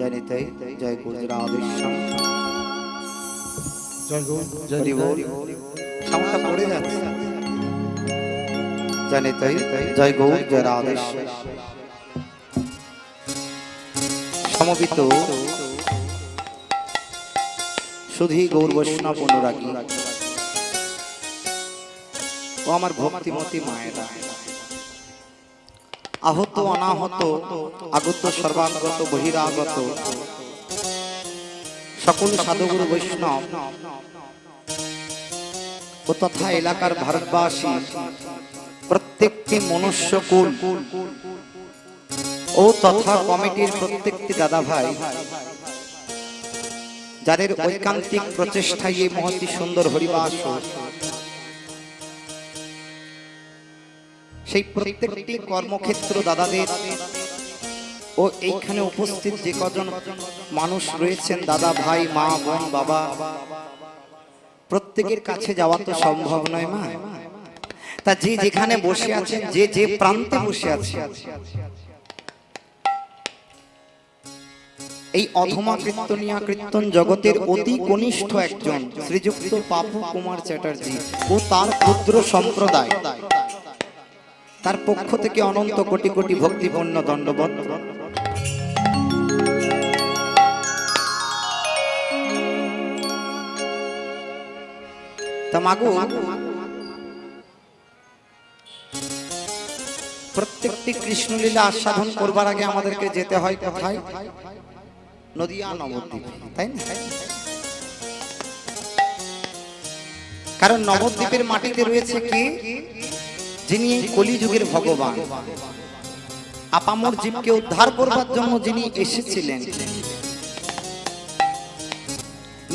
জানিতে জয় গুজরাদেশ্বর জয় গো যদি বল সামটা পড়ে যাচ্ছে জানিতে জয় গুজরাদেশ্বর সমবেত শুধুই গৌর বৈষ্ণব অনুরাগী ও আমার ভক্তিমতী মায়েরা, আহত অনাহত আগত সর্বাগত বহিরাগত সকল সাধুগুরু বৈষ্ণব ও তথা এলাকার ভারতবাসী প্রত্যেকটি মনুষ্যকুল ও তথা কমিটির প্রত্যেকটি দাদা ভাই যাদের ঐকান্তিক প্রচেষ্টায় এই মহতি সুন্দর হরিবাস, সেই প্রত্যেকটি কর্মক্ষেত্র দাদাদের ও এইখানে উপস্থিত যে কজন মানুষ রয়েছেন দাদা ভাই মা বোন বাবা, প্রত্যেকের কাছে যাওয়া তো সম্ভব নয় মা। তা যে যেখানে বসে আছেন, যে যে প্রান্তে বসে আছে, এই অধমা কীর্তনিয়া কীর্তন জগতের অতি কনিষ্ঠ একজন শ্রীযুক্ত পাপু কুমার চ্যাটার্জি ও তার ক্ষুদ্র সম্প্রদায়, তার পক্ষ থেকে অনন্ত কোটি কোটি ভক্তিপূর্ণ দণ্ডবত। তা মাগো, প্রত্যেকটি কৃষ্ণলীলা আস্বাদন করবার আগে আমাদেরকে যেতে হয় কোথায়? নদিয়া নবদ্বীপ, তাই না? কারণ নবদ্বীপের মাটিতে রয়েছে কি? যিনি কলিযুগের ভগবান, আপামর জীবকে উদ্ধার করবার জন্য যিনি এসেছিলেন,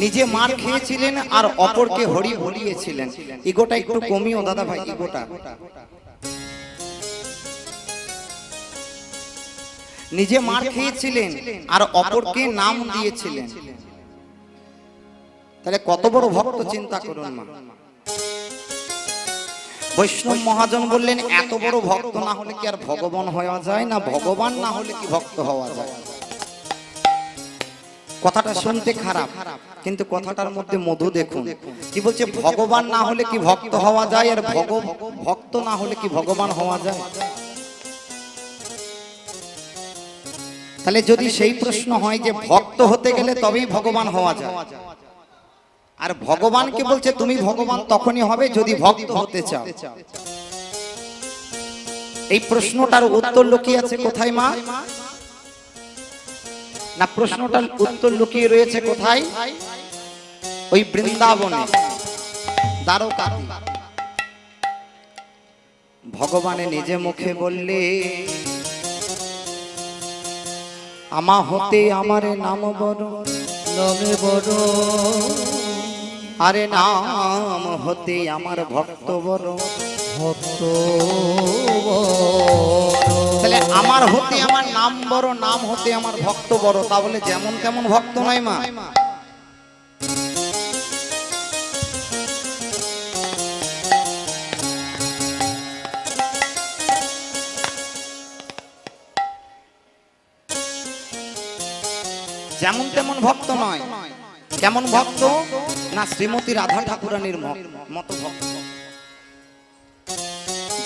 নিজে মার খেয়েছিলেন আর অপরকে হরি ভরিয়েছিলেন। ইগোটা একটু কমিও দাদা ভাই, ইগোটা। নিজে মার খেয়েছিলেন আর অপরকে নাম দিয়েছিলেন, তাহলে কত বড় ভক্ত চিন্তা করুন মা। বৈষ্ণব মহাজন বললেন, এত বড় ভক্ত না হলে কি আর ভগবান হওয়া যায়? না ভগবান না হলে কি ভক্ত হওয়া যায়? কথাটা শুনতে খারাপ, কিন্তু কথাটার মধ্যে মধু দেখুন। কি বলছে? ভগবান না হলে কি ভক্ত হওয়া যায়? আর ভক্ত না হলে কি ভগবান হওয়া যায়? তাহলে যদি সেই প্রশ্ন হয় যে ভক্ত হতে গেলে তবেই ভগবান হওয়া যায়, আর ভগবানকে বলছে তুমি ভগবান তখনই হবে যদি ভক্ত হতে চাও, এই প্রশ্নটার উত্তর লুকিয়ে আছে কোথায় মা? না, প্রশ্নটার উত্তর লুকিয়ে রয়েছে কোথায়? ওই বৃন্দাবনে, দ্বারকাতে। ভগবানে নিজে মুখে বললে, আমা হতে আমারে নাম বড়, নামে বড়, আরে নাম হতে আমার ভক্ত বড়, ভক্ত তাহলে আমার হতে আমার নাম বড়, নাম হতে আমার ভক্ত বড়। তা বলে যেমন তেমন ভক্ত নয় মা। যেমন তেমন ভক্ত নয়। কেমন ভক্ত? না, শ্রীমতী রাধা ঠাকুরানীর মতো ভক্ত,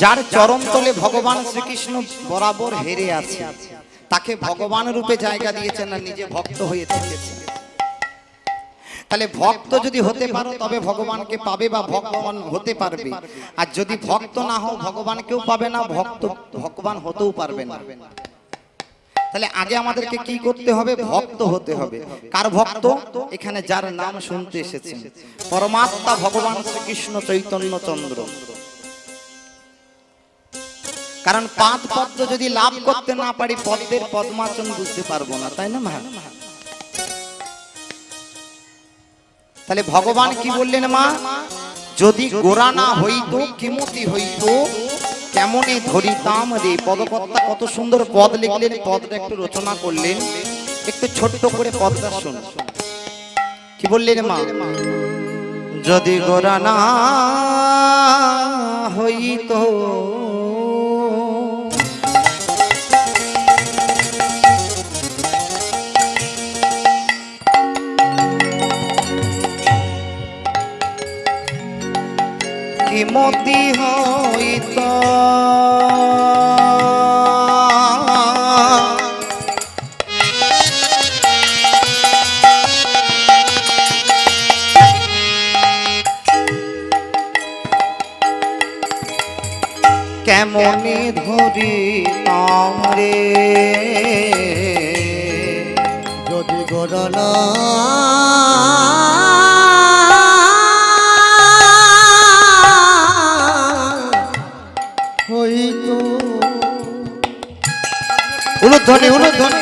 যার চরণ তলে ভগবান শ্রীকৃষ্ণ বরাবর হেরে আছে, তাকে ভগবান রূপে জায়গা দিয়েছেন আর নিজে ভক্ত হয়ে থেকেছে। তাহলে ভক্ত যদি হতে পারো তবে ভগবানকে পাবে বা ভগবান হতে পারবে, আর যদি ভক্ত না হও ভগবানকেও পাবে না, ভগবান হতেও পারবে না। তাহলে আগে আমাদেরকে কি করতে হবে? ভক্ত হতে হবে। কার ভক্ত? এখানে যার নাম শুনতে এসেছেন, পরমাত্মা ভগবান শ্রীকৃষ্ণ চৈতন্য চন্দ্র। কারণ পাঁচ পদ্ম যদি লাভ করতে না পারি, পদ্মের পদ্মাচন বুঝতে পারবো না, তাই না মা? তাহলে ভগবান কি বললেন মা? যদি গোরা না হইতো কিমতি হইতো, কেমনে ধরিতাম রে। পদকর্তা কত সুন্দর পদ লিখলেন, পদটা একটু রচনা করলেন, একটু ছোট্ট করে পদটা শুন। কি বললেন মা? যদি গোরা না হইতো মতি হইত কেমনে ধরি রে যদি গড়না হইতো উলুধ্বনি উলুধ্বনি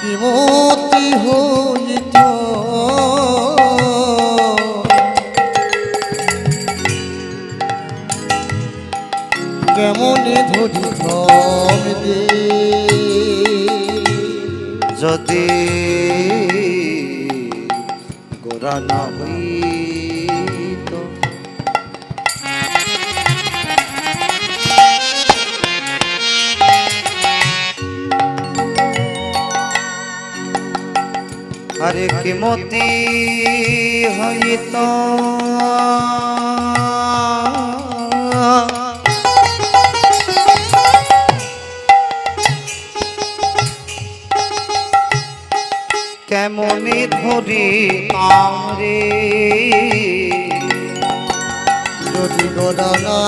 বিমতি হইত কেমনে ধরিত দে যদি গোরা না হইত আরে কি মতি হইত কেমনে ধরি রে যদি গড়না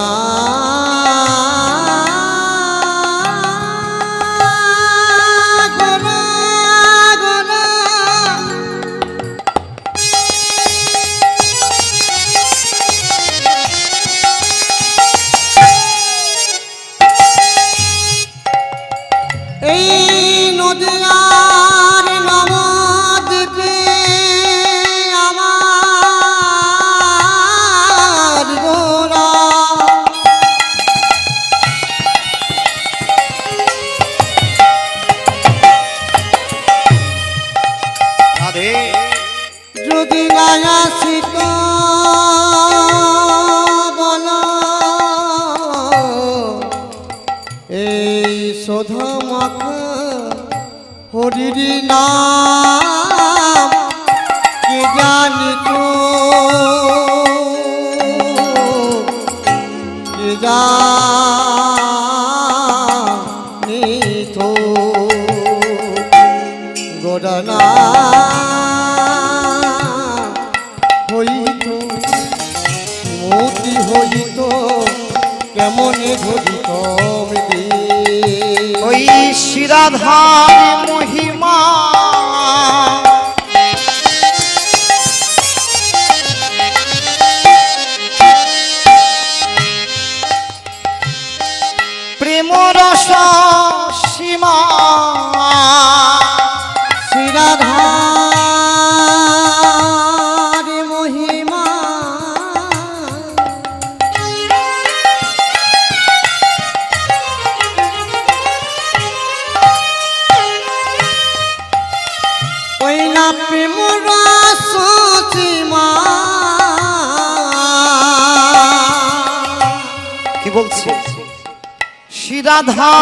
এই নদিয়ার নবদ্বীপে আমার গোরা রাধে যদি গায়াসিত বল এই শোধা মাখা হরির নাম কে জানিত কে জানিত গড়না হইত মতি হইত কেমনে ধরিত দে ওই শিরাধার মহিমা প্রেম রস সীমা শিরাধার মহিমা ওই না প্রেম রস সীমা কি বলছি শিরাধা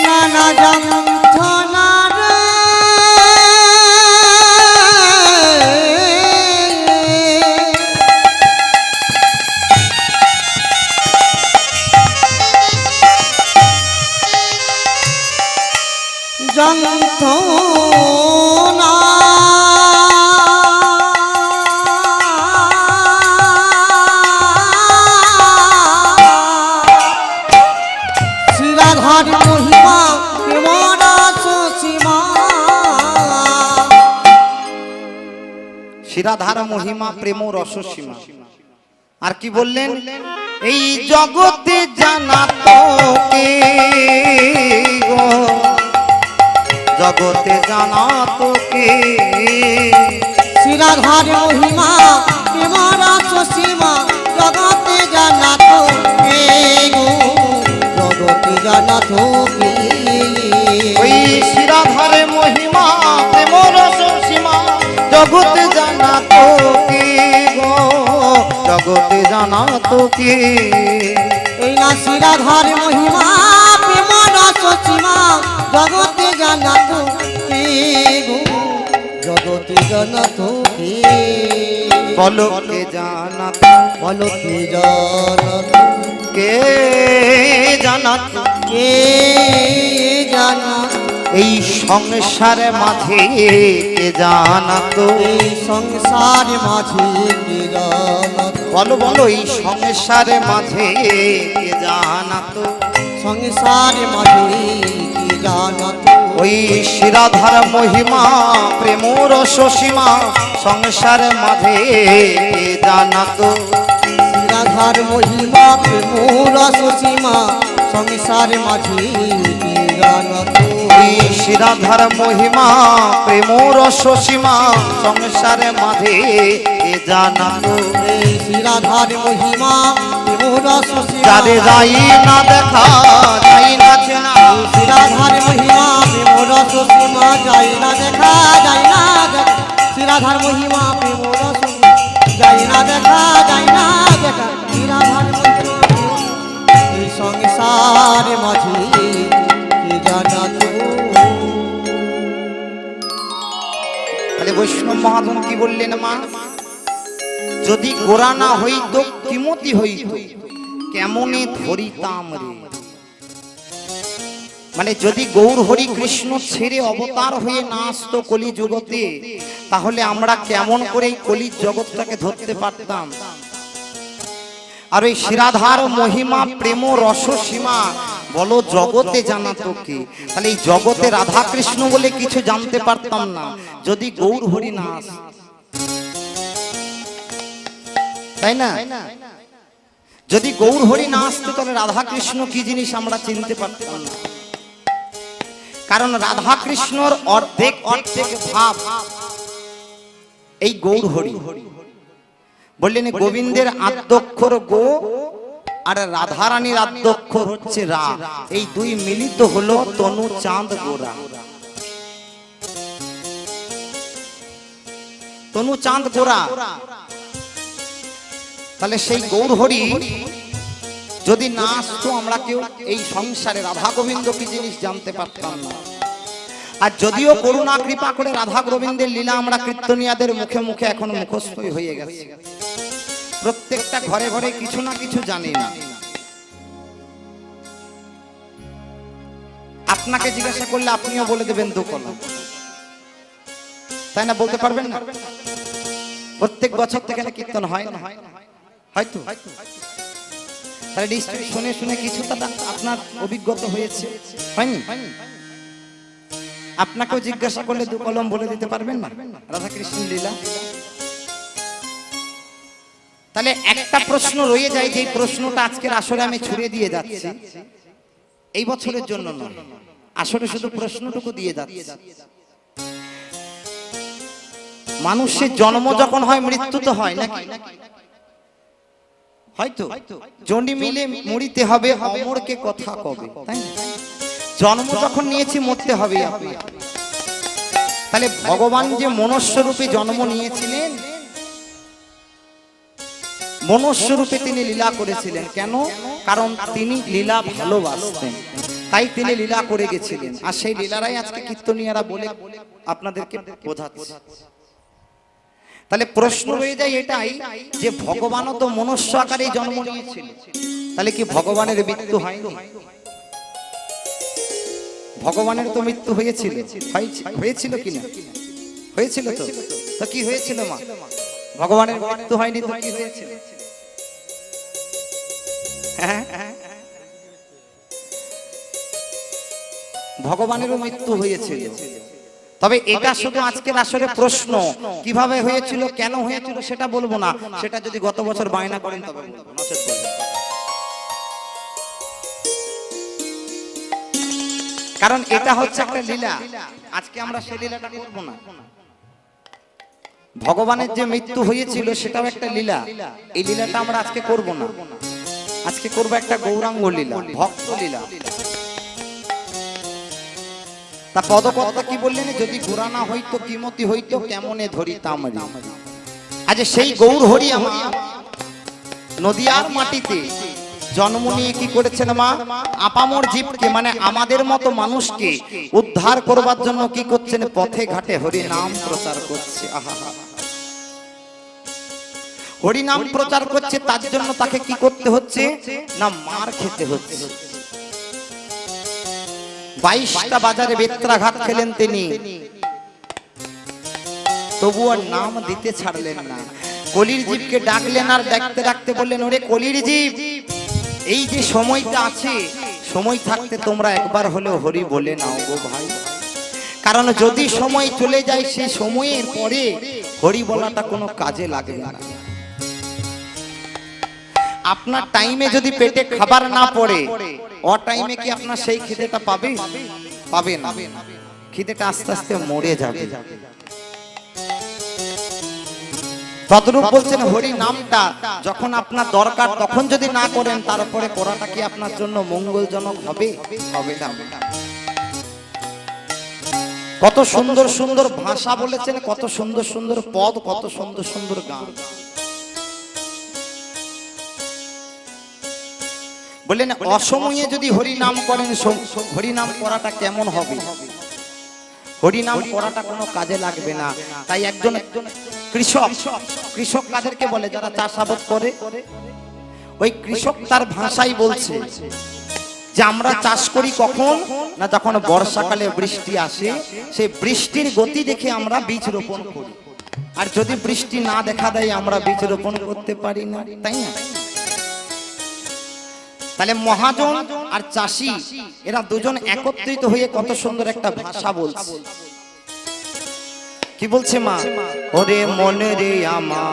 নানা যন্ত্রণার যন্ত্রণা শিরাধার মহিমা প্রেমরস সীমা শিরাধার মহিমা প্রেম রস সীমা আর কি বললেন এই জগতে জানা তোকে গো জগতে জানা তোকে শিরাধার মহিমা প্রেমরস সীমা জগতে জানা তো গো জগতে জানা তো ওই শিরাধারে মহিমা প্রেম রস সীমা জগতে জানা তোকে গো জগতে জগতে জানা তো কে এই না শিরাধার মহিমা প্রেম রস সীমা জগতে জানা তো কে গো জগতে জানা তো কে বলো কে জানা তো বলো কে জানা তো কে জানা তো কে জানা এই সংসারে মাঝে কে জানা তো এই সংসার মাঝে কে জানা তো বলো বলো এই সংসারে মাঝে কে জানা তো সংসার মাঝে কে জানা তো ওই শিরাধার মহিমা প্রেম রস সীমা সংসারে মাঝে কে জানা তো শিরাধার মহিমা প্রেম রস সীমা সংসার মাঝে কে জানা তো ওই শিরাধার মহিমা প্রেম রস সীমা সংসারে মাঝে কে জানা তো এই শিরাধার মহিমা প্রেম রস সীমা যারে যাই না দেখা যাই না চেনা শিরাধার মহিমা প্রেম রস সীমা যাই না দেখা যায় না দেখা শিরাধার মহিমা প্রেম রস যাই না দেখা যায় না দেখা শিরাধার মহিমা এই সংসার মাঝে কে জানা তো তাহলে বৈষ্ণব মহাজন কি বললেন মা যদি গোরা না হইত কিমতি হইত কেমনে ধরিতাম রে মানে যদি গৌর হরি কৃষ্ণ ছেড়ে অবতার হয়ে না আসতো কলি জগতে তাহলে আমরা কেমন করে এই কলি জগৎটাকে ধরতে পারতাম আর ওই শিরাধার মহিমা প্রেম রস সীমা বলো জগতে জানা তো কি তাহলে এই জগতে রাধা কৃষ্ণ বলে কিছু জানতে পারতাম না যদি গৌর হরি না আসে তাই না যদি গৌর হরি না আসতো তাহলে রাধা কৃষ্ণ কি জিনিস আমরা চিনতে পারতাম না কারণ রাধা কৃষ্ণর অর্ধেক অর্ধেক ভাব এই গৌর হরি বললেন গোবিন্দের আদ্যক্ষর গো আর রাধারানীর আদ্যক্ষর হচ্ছে রা এই দুই মিলিত হলো তনু চাঁদ গোরা তনু চাঁদ গোরা তাহলে সেই গৌর হরি যদি না আসতো আমরা কেউ এই সংসারে রাধা গোবিন্দ কি জিনিস জানতে পারতাম না আর যদিও করুণা কৃপা করে রাধা গোবিন্দের লীলা আমরা কীর্তনিয়াদের মুখে মুখে এখন মুখস্থই হয়ে গেছে প্রত্যেকটা ঘরে ঘরে কিছু না কিছু জানি না আপনাকে জিজ্ঞাসা করলে আপনিও বলে দেবেন দোকলা তাই না বলতে পারবেন না প্রত্যেক বছর থেকে কীর্তন হয় না হয়তো তাহলে নিশ্চয়ই শুনে শুনে কিছুটা আপনার অভিজ্ঞতা হয়েছে হয়নি আপনাকেও জিজ্ঞাসা করলে দু কলম বলে দিতে পারবেন না রাধা কৃষ্ণ লীলা তাহলে একটা প্রশ্ন রয়ে যায় যে প্রশ্নটা আজকের আসরে আমি ছুড়ে দিয়ে যাচ্ছি এই বছরের জন্য নয় আসরে শুধু প্রশ্নটুকু দিয়ে যাচ্ছি মানুষের জন্ম যখন হয় মৃত্যু তো হয় নাকি হয়তো জন্ডি মিলে মরিতে হবে অমরকে কথা কবে তাই না জন্ম যখন নিয়েছি মরতে হবে আপনি তাহলে ভগবান যে মনুষ্য রূপে জন্ম নিয়েছিলেন মনুষ্য রূপে তিনি লীলা করেছিলেন কেন কারণ তিনি লীলা ভালোবাসতেন তাই তিনি লীলা করে গেছিলেন আর সেই লীলারাই আজকে কীর্তনিয়ারা বলে আপনাদেরকে বোঝাচ্ছে তাহলে প্রশ্ন রয়ে যায় এটাই যে ভগবানও তো মনুষ্য আকারে জন্ম নিয়েছিল তাহলে কি ভগবানের মৃত্যু হয়নি ভগবানের তো মৃত্যু হয়েছিল হয়েছিল কিনা হয়েছিল তো কি হয়েছিল মা ভগবানের মৃত্যু হয়নি তো কি হয়েছিল ভগবানেরও মৃত্যু হয়েছিল তবে এটা শুধু আজকের আসরে প্রশ্ন কিভাবে হয়েছিল কেন হয়েছিল সেটা বলবো না সেটা যদি গত বছর বায়না করেন তবে বলবো নচেৎ বলবো কারণ এটা হচ্ছে একটা লীলা আজকে আমরা সেই লীলাটা করব না ভগবানের যে মৃত্যু হয়েছিল সেটাও একটা লীলা এই লীলাটা আমরা আজকে করব না আজকে করব একটা গৌরাঙ্গ লীলা ভক্ত লীলা তা পদকর্তা কি বললেন যদি গোরা না হইতো কিমতি হইতো কেমনে ধরিতাম রে আজ সেই গৌর হরি আমার নদিয়ার মাটিতে জন্ম নিয়ে কি করেছেন মা? আপামর জীবকে মানে আমাদের মতো মানুষকে উদ্ধার করবার জন্য কি করছেন? পথে ঘাটে হরি নাম প্রচার করছে। আহা, হরি নাম প্রচার করছে, তার জন্য তাকে কি করতে হচ্ছে? না মার খেতে হচ্ছে। 22টা বাজারে বেত্রাঘাত খেলেন তিনি, তবু আর নাম দিতে ছাড়লেন না। কলির জীবকে ডাকলেন আর ডাকতে ডাকতে বললেন, ওরে কলির জীব, এই যে সময়টা আছে, সময় থাকতে তোমরা একবার হলেও হরি বলে নাও গো ভাই। কারণ যদি সময় চলে যায়, সেই সময়ের পরে হরি বলাটা কোনো কাজে লাগবে না। আপনার টাইমে যদি পেটে খাবার না পড়ে, অ টাইমে কি আপনার সেই খিদেটা পাবে? পাবে না। খিদেটা আস্তে আস্তে মরে যাবে। তদ্রূপ বলছেন হরি নামটা যখন আপনার দরকার তখন যদি না করেন, তারপরে করাটা কি আপনার জন্য মঙ্গলজনক হবে? হবে না। কত সুন্দর সুন্দর ভাষা বলেছেন, কত সুন্দর সুন্দর পদ, কত সুন্দর সুন্দর গান। বললেন অসময়ে যদি হরি নাম করেন, হরি নাম করাটা কেমন হবে? হরি নাম করাটা কোনো কাজে লাগবে না। তাই একজন কৃষক কাদেরকে বলে? যারা চাষাবাদ করে। ওই কৃষক তার ভাষাই বলছে যে আমরা চাষ করি কখন না, যখন বর্ষাকালে বৃষ্টি আসে, সেই বৃষ্টির গতি দেখে আমরা বীজ রোপণ করি। আর যদি বৃষ্টি না দেখা দেয়, আমরা বীজ রোপণ করতে পারি না, তাই না? তাহলে মহাজন আর চাষি এরা দুজন একত্রিত হয়ে কত সুন্দর একটা ভাষা বলছে। কি বলছে মা? ওরে মনে রে আমার,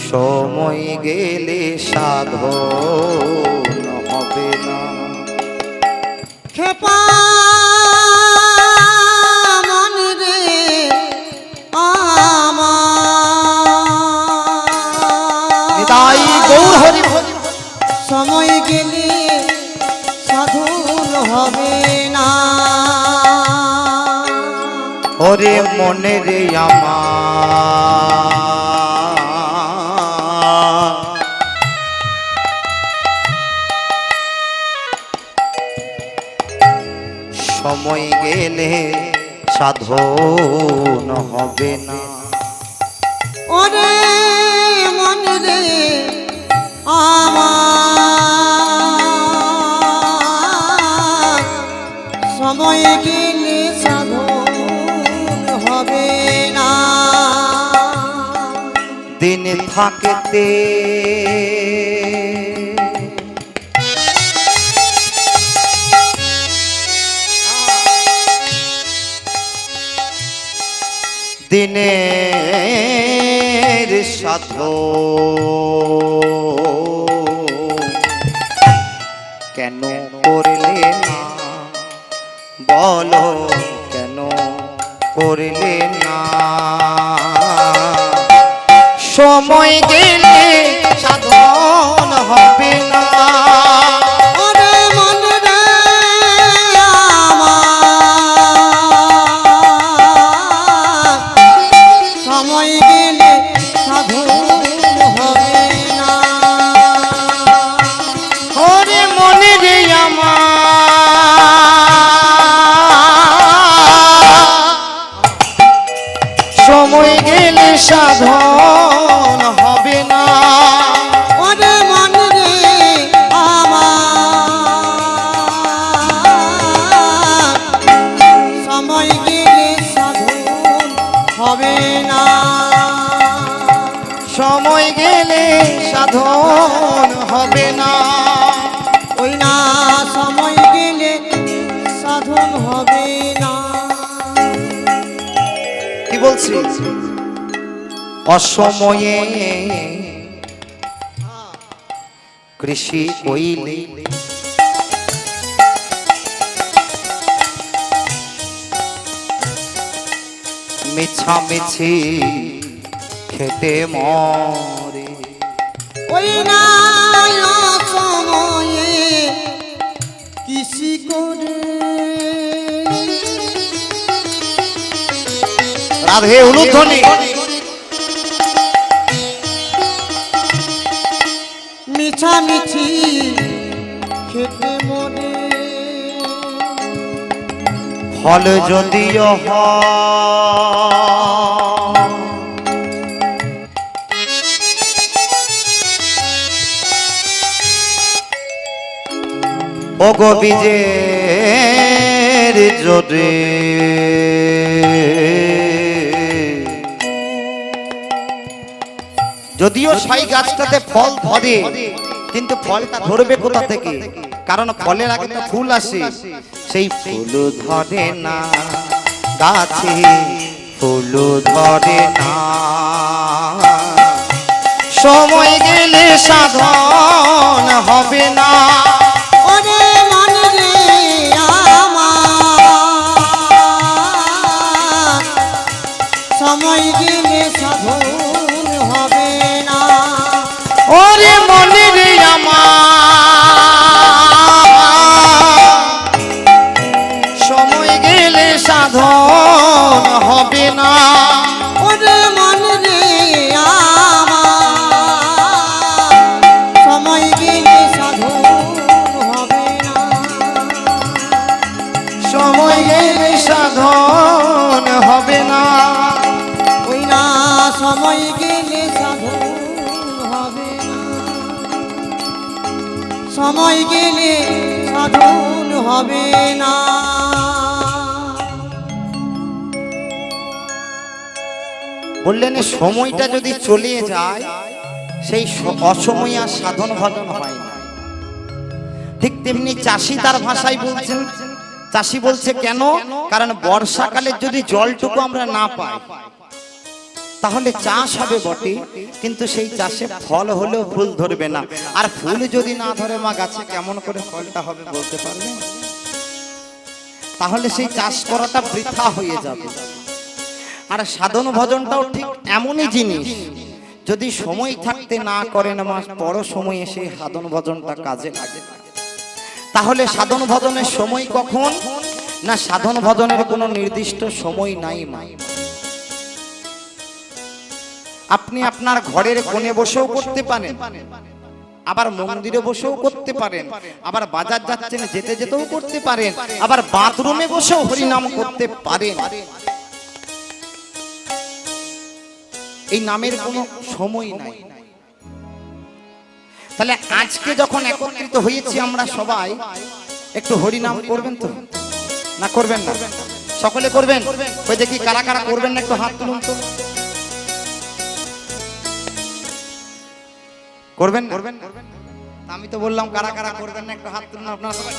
সময় গেলে সাধন হবে না। খেপা সময় গেলে সাধন হবে না। ওরে মনে রে আমার, সময় গেলে সাধন হবে না। ওরে মনে রে আমার, সময় গেলে সাধন হবে না। দিন থাকতে দিনের সাধন কেন করলে না? বলো কেন করলে না? সময় গেলে সাধন হবে না। ওরে মনে রে আমার, সময় গেলে সাধন হবে না। ওরে মনে রে আমার, সময় গেলে সাধন হবে না। ওরে মনে রে আমার, সময় গেলে সাধন হবে না। সময় গেলে সাধন হবে না। ওই না সময় গেলে সাধন হবে না। কি বলছি? অসময়ে কৃষি কইলে মিছামিছি খেতে মরে। ওই না সময়ে কৃষি করে রাধে উলুধ্বনি। মিছামিছি খেতে মনে ফল যদিও ও গো বীজের জোরে যদিও সেই গাছটাতে ফল ধরে, কিন্তু ফলটা ধরবে কোথা থেকে? কারণ ফলের আগে তো ফুল আসে, সেই ফুল ধরে না গাছে, ফুল ধরে না। সময় গেলে সাধন হবে না। ওরে মন রে আমার, সময় গেলে সাধন হবে না। ওরে মনে রে আমার, সময় গেলে সাধন হবে না। ওরে মন রে আমার, সময় গেলে সাধন হবে না। সময় গেলে সাধন হবে না। ওই না সময় গেলে সাধন হবে না, সময় গেলে সাধন হবে না। বললেন এই সময়টা যদি চলে যায়, সেই অসময় আর সাধন ভজন হয় না। ঠিক তেমনি চাষি তার ভাষায় বলছেন, চাষি বলছে কেন? কারণ বর্ষাকালে যদি জলটুকু আমরা না পাই, তাহলে চাষ হবে বটে, কিন্তু সেই চাষে ফল হলেও ফুল ধরবে না। আর ফুল যদি না ধরে মা গাছে কেমন করে ফলটা হবে বলতে পারবে? তাহলে সেই চাষ করাটা বৃথা হয়ে যাবে। আর সাধন ভজনটাও ঠিক এমনই জিনিস, যদি সময় থাকতে না করেন মা, বড় সময় এসে সাধন ভজনটা কাজে লাগে। তাহলে সাধন ভজনের সময় কখন? না, সাধন ভজনের কোনো নির্দিষ্ট সময় নাই মা। আপনি আপনার ঘরের কোণে বসেও করতে পারেন, আবার মন্দিরে বসেও করতে পারেন, আবার বাজার যাচ্ছেন যেতে যেতেও করতে পারেন, আবার বাথরুমে বসেও হরিনাম করতে পারেন। এই নামের কোনো সময় নাই। তাহলে আজকে যখন একত্রিত হয়েছি আমরা সবাই, একটু হরিনাম করবেন তো? না করবেন না? সকলে করবেন? ওই দেখি কারা কারা করবেন না, একটু হাত তুলুন তো। করবেন করবেন? আমি তো বললাম কারা কারা করবেন না, একটু হাত তুলুন আপনারা সবাই।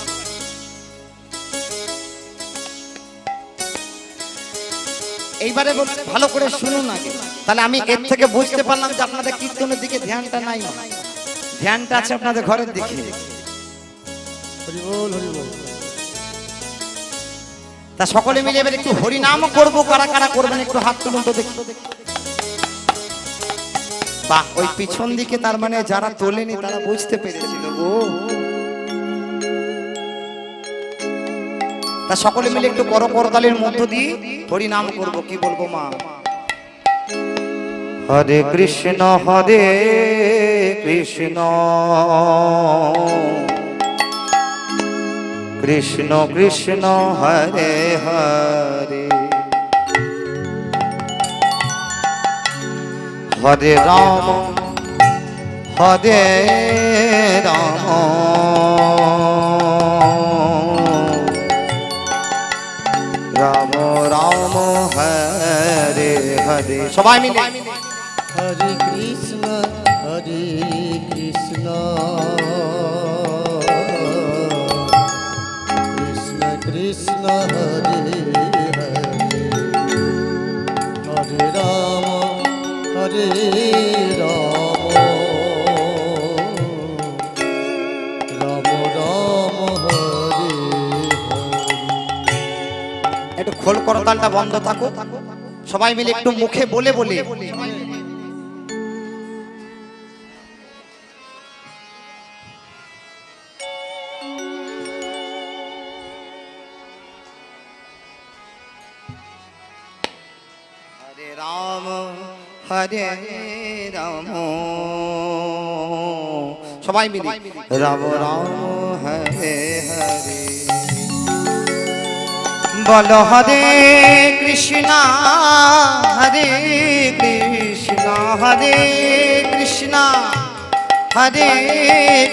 এইবারে ভালো করে শুনুন আগে, তাহলে আমি এর থেকে বুঝতে পারলাম যে আপনাদের কীর্তনের দিকে ধ্যানটা নাই, ধ্যানটা আছে আপনাদের ঘরের দিকে। হরি বল, হরি বল। তা সকলে মিলে এবার একটু হরিনাম করবো, কারা কারা করবেন একটু হাত তুলুন তো দেখি। বাহ, ওই পিছন দিকে তার মানে যারা তোলেনি তারা বুঝতে পেরেছিল গো। তা সকলে মিলে একটু করতালির মধ্য দিয়ে হরিনাম করব। কি বলবো মা? হরে কৃষ্ণ হরে কৃষ্ণ, কৃষ্ণ কৃষ্ণ হরে হরে, হরে রাম হরে রাম, রাম রাম হরে হরে। সবাই মিলে হরে কৃষ্ণ হরে কৃষ্ণ, কৃষ্ণ কৃষ্ণ হরে হরে, হরে রাম হরে রাম, রাম রাম হরে হরে। একটু খোল করতালটা বন্ধ থাকো, সবাই মিলে একটু মুখে বলে বলে। হরে রাম সবাই মিলে রাম রাম হরে হরে বল হরে কৃষ্ণ হরে কৃষ্ণ হরে কৃষ্ণ হরে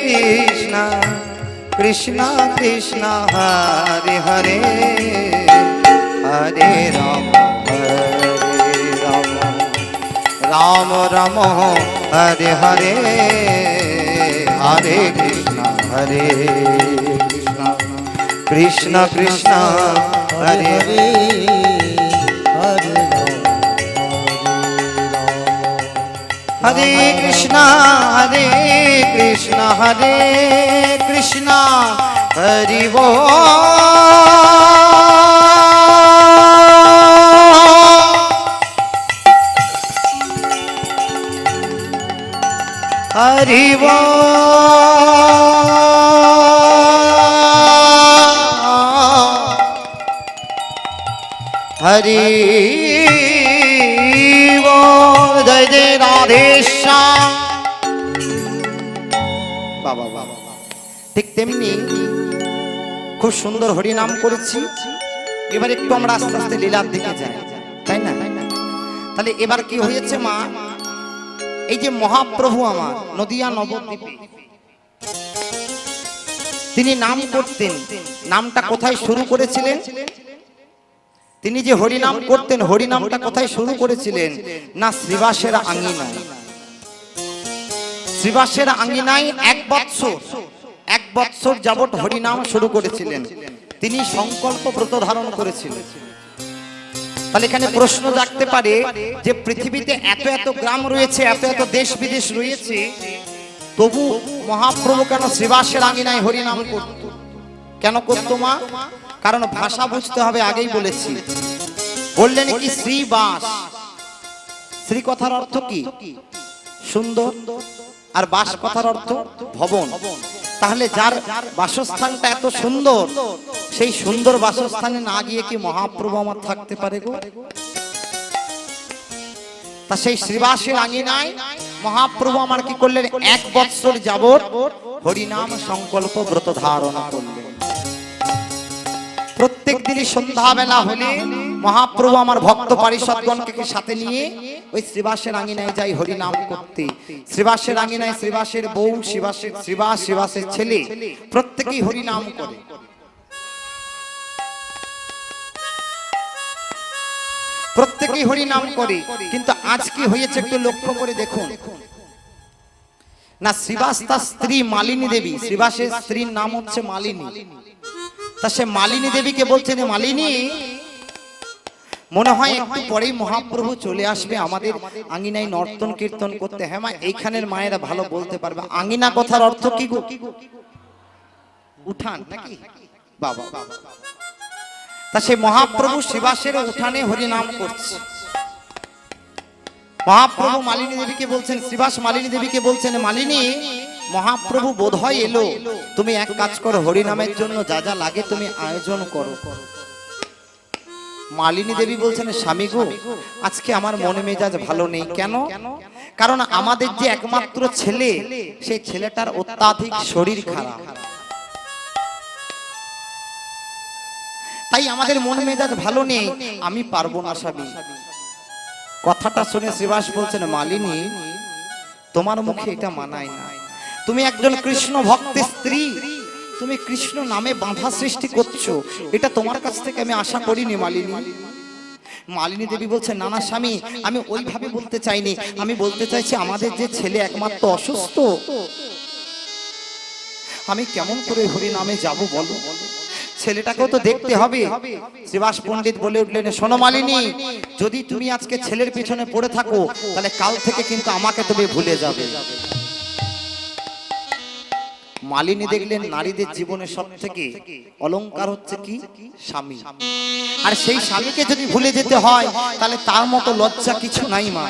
কৃষ্ণ কৃষ্ণ কৃষ্ণ হরে হরে হরে রাম রাম রাম হরে হরে হরে কৃষ্ণ কৃষ্ণ কৃষ্ণ হরে হরে হরে হরে কৃষ্ণ হরে কৃষ্ণ হরি হরি হরি জয় জয় রাধেশ্যাম বাবা বাবা ঠিক তেমনি খুব সুন্দর হরি নাম করেছি। এবার একটু আমরা আস্তে আস্তে লীলার দিকে যাই, তাই না? তাহলে এবার কি হয়েছে মা, এই যে মহাপ্রভু আমার নদিয়া নবদ্বীপে তিনি নাম করতেন, নামটা কোথায় শুরু করেছিলেন? তিনি যে হরি নাম করতেন, হরি নামটা কোথায় শুরু করেছিলেন? না শ্রীবাসের আঙ্গিনায়। শ্রীবাসের আঙ্গিনায় এক বৎসর যাবৎ হরি নাম শুরু করেছিলেন। তিনি সংকল্প ব্রত ধারণ করেছিলেন। তাহলে এখানে প্রশ্ন জাগতে পারে যে পৃথিবীতে এত এত গ্রাম রয়েছে, এত এত দেশ বিদেশ রয়েছে, তবু মহাপ্রভু কেন শ্রীবাসের আঙ্গিনায় হরি নাম করত? কেন করত মা? কারণ ভাষা বুঝতে হবে, আগেই বলেছি। বললেন কি শ্রীবাস, শ্রী কথার অর্থ কি? সুন্দর, আর বাস কথার অর্থ ভবন। তাহলে যার বাসস্থানটা এত সুন্দর, সেই সুন্দর বাসস্থানে না গিয়ে কি মহাপ্রভু আমার থাকতে পারে গো? তা সেই শ্রীবাসের আঙ্গিনায় মহাপ্রভু আমার কি করলেন? এক বৎসর যাবৎ হরিনাম সংকল্প ব্রত ধারণ করলেন। প্রত্যেক দিনই সন্ধ্যাবেলা হলে মহাপ্রভু আমার ভক্ত পারিষদগণকে সাথে নিয়ে ওই শ্রীবাসের আঙ্গিনায় যাই হরিনাম করতে। শ্রীবাসের আঙ্গিনায় শ্রীবাসের বউ, শ্রীবাসের ছেলে প্রত্যেকেই হরিনাম করে। প্রত্যেকেই হরিনাম করে। কিন্তু আজ কি হয়েছে একটু লক্ষ্য করে দেখুন না। শ্রীবাস তার স্ত্রী মালিনী দেবী, শ্রীবাসের স্ত্রীর নাম হচ্ছে মালিনী। তা সে মালিনী দেবীকে বলছেন, মালিনী মনে হয় একটু পরেই মহাপ্রভু চলে আসবে আমাদের আঙ্গিনায় নর্তন কীর্তন করতে। হ্যাঁ মা, এইখানের মায়েরা ভালো বলতে পারবে। আঙ্গিনা কথার অর্থ কি গো? উঠান নাকি বাবা? তা সে মহাপ্রভু শ্রীবাসের উঠানে হরিনাম করছে। মহাপ্রভু মালিনী দেবীকে বলছেন, শ্রীবাস মালিনী দেবীকে বলছেন, মালিনী মহাপ্রভু বোধহয় এলো, তুমি এক কাজ করো, হরিনামের জন্য যা যা লাগে তুমি আয়োজন করো। মালিনী দেবী বলছেন, স্বামী গো, আজকে আমার মনে মেজাজ ভালো নেই। কেন? কারণ আমাদের যে একমাত্র ছেলে, সেই ছেলেটার অত্যাধিক শরীর খারাপ, তাই আমাদের মন মেজাজ ভালো নেই, আমি পারবো না স্বামী। কথাটা শুনে শ্রীবাস বলছেন, মালিনী তোমার মুখে এটা মানায় না। তুমি একজন কৃষ্ণ ভক্তের স্ত্রী, তুমি কৃষ্ণ নামে বাধা সৃষ্টি করছো, এটা তোমার কাছ থেকে আমি আশা করিনি মালিনী। মালিনী দেবী বলছেন, না না স্বামী, আমি ওইভাবে বলতে চাইনি, আমি বলতে চাইছি আমাদের যে ছেলে একমাত্র অসুস্থ, আমি কেমন করে হরি নামে যাব বলো? ছেলেটাকেও তো দেখতে হবে। শ্রীবাস পণ্ডিত বলে উঠলেন, শোনো মালিনী, যদি তুমি আজকে ছেলের পিছনে পড়ে থাকো, তাহলে কাল থেকে কিন্তু আমাকে তুমি ভুলে যাবে। মালিনী দেখলেন নারীদের জীবনে সব থেকে অলংকার হচ্ছে কি? স্বামী। আর সেই স্বামীকে যদি ভুলে যেতে হয়, তাহলে তার মতো লজ্জা কিছু নাই মা।